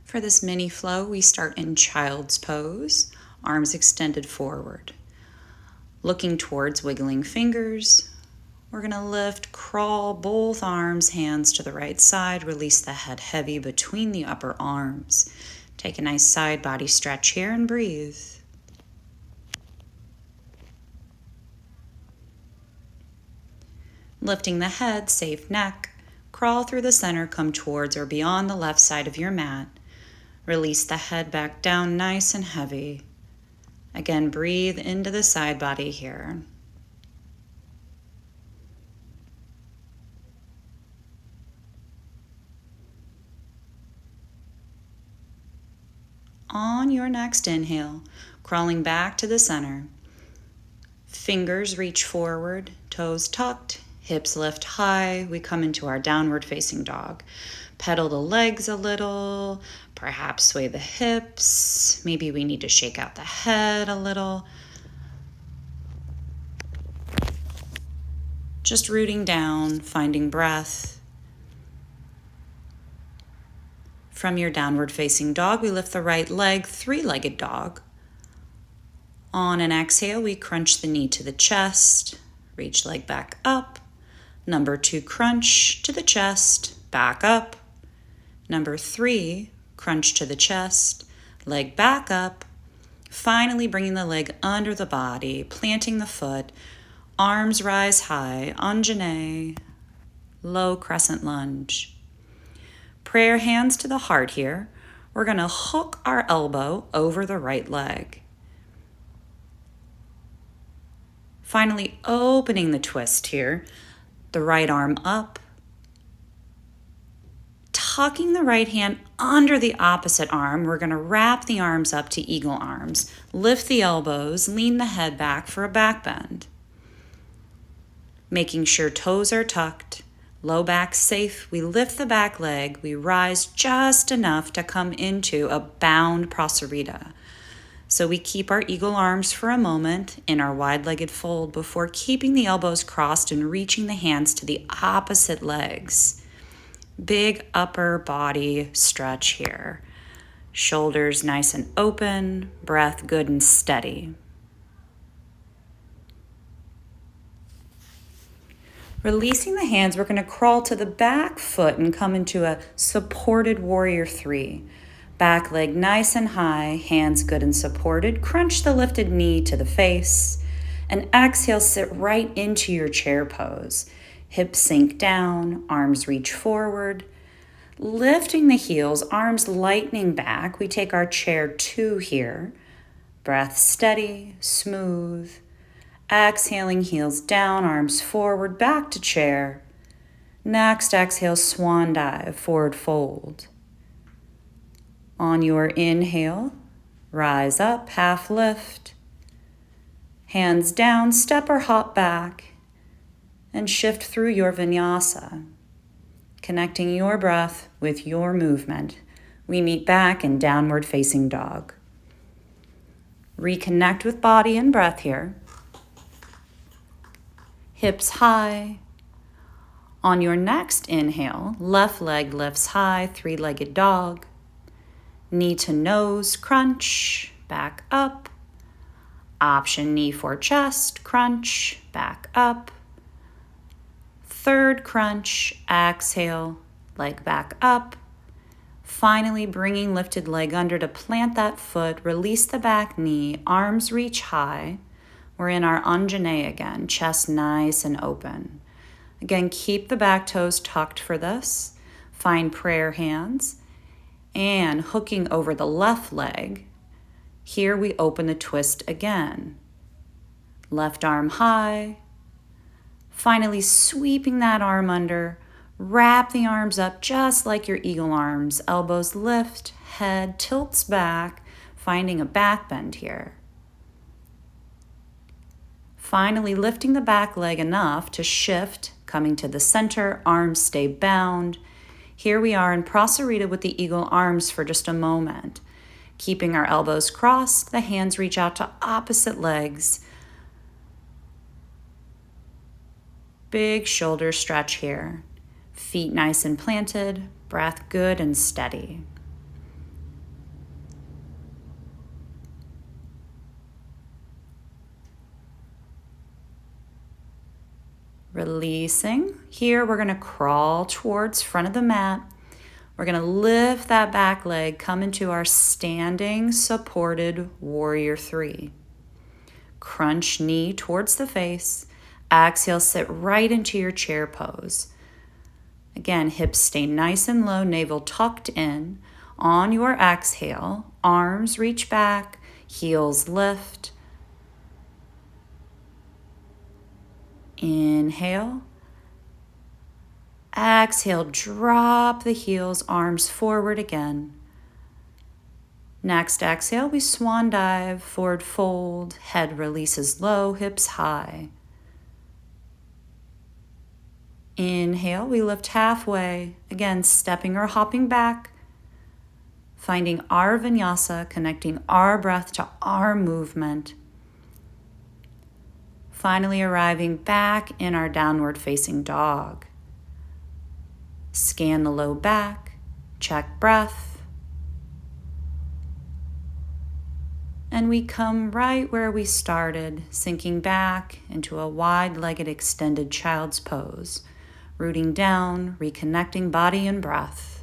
For this mini flow, we start in child's pose, arms extended forward. Looking towards wiggling fingers, we're going to lift, crawl both arms, hands to the right side, release the head heavy between the upper arms. Take a nice side body stretch here and breathe. Lifting the head, safe neck, crawl through the center, come towards or beyond the left side of your mat. Release the head back down nice and heavy. Again, breathe into the side body here. On your next inhale, crawling back to the center. Fingers reach forward, toes tucked, hips lift high. We come into our downward facing dog. Pedal the legs a little, perhaps sway the hips. Maybe we need to shake out the head a little. Just rooting down, finding breath. From your downward facing dog, we lift the right leg, three-legged dog. On an exhale, we crunch the knee to the chest, reach leg back up. Number 2, crunch to the chest, back up. Number 3, crunch to the chest, leg back up. Finally bringing the leg under the body, planting the foot, arms rise high, Anjane, low crescent lunge. Prayer hands to the heart here. We're going to hook our elbow over the right leg. Finally opening the twist here, the right arm up, tucking the right hand under the opposite arm. We're going to wrap the arms up to eagle arms, lift the elbows, lean the head back for a back bend. Making sure toes are tucked, low back safe, we lift the back leg, we rise just enough to come into a bound Prasarita. So we keep our eagle arms for a moment in our wide-legged fold before keeping the elbows crossed and reaching the hands to the opposite legs. Big upper body stretch here. Shoulders nice and open, breath good and steady. Releasing the hands, we're going to crawl to the back foot and come into a supported warrior 3. Back leg nice and high, hands good and supported. Crunch the lifted knee to the face. And exhale, sit right into your chair pose. Hips sink down, arms reach forward. Lifting the heels, arms lightening back. We take our chair 2 here. Breath steady, smooth. Exhaling, heels down, arms forward, back to chair. Next, exhale, swan dive, forward fold. On your inhale, rise up, half lift. Hands down, step or hop back, and shift through your vinyasa. Connecting your breath with your movement, we meet back in downward facing dog. Reconnect with body and breath here. Hips high. On your next inhale, left leg lifts high, three-legged dog. Knee to nose, crunch, back up. Option knee for chest, crunch, back up. Third crunch, exhale, leg back up. Finally bringing lifted leg under to plant that foot, release the back knee, arms reach high. We're in our Anjane again, chest nice and open. Again, keep the back toes tucked for this. Find prayer hands and hooking over the left leg. Here we open the twist again. Left arm high. Finally sweeping that arm under. Wrap the arms up just like your eagle arms. Elbows lift, head tilts back, finding a back bend here. Finally lifting the back leg enough to shift, coming to the center, arms stay bound. Here we are in Prasarita with the eagle arms for just a moment. Keeping our elbows crossed, the hands reach out to opposite legs. Big shoulder stretch here. Feet nice and planted, breath good and steady. Releasing. Here we're going to crawl towards front of the mat. We're going to lift that back leg, come into our standing supported warrior three. Crunch knee towards the face. Exhale, sit right into your chair pose. Again, hips stay nice and low, navel tucked in. On your exhale, arms reach back, heels lift. Inhale. Exhale, drop the heels, arms forward again. Next exhale, we swan dive, forward fold, head releases low, hips high. Inhale, we lift halfway, again stepping or hopping back, finding our vinyasa, connecting our breath to our movement. Finally arriving back in our downward facing dog. Scan the low back, check breath. And we come right where we started, sinking back into a wide-legged extended child's pose, rooting down, reconnecting body and breath.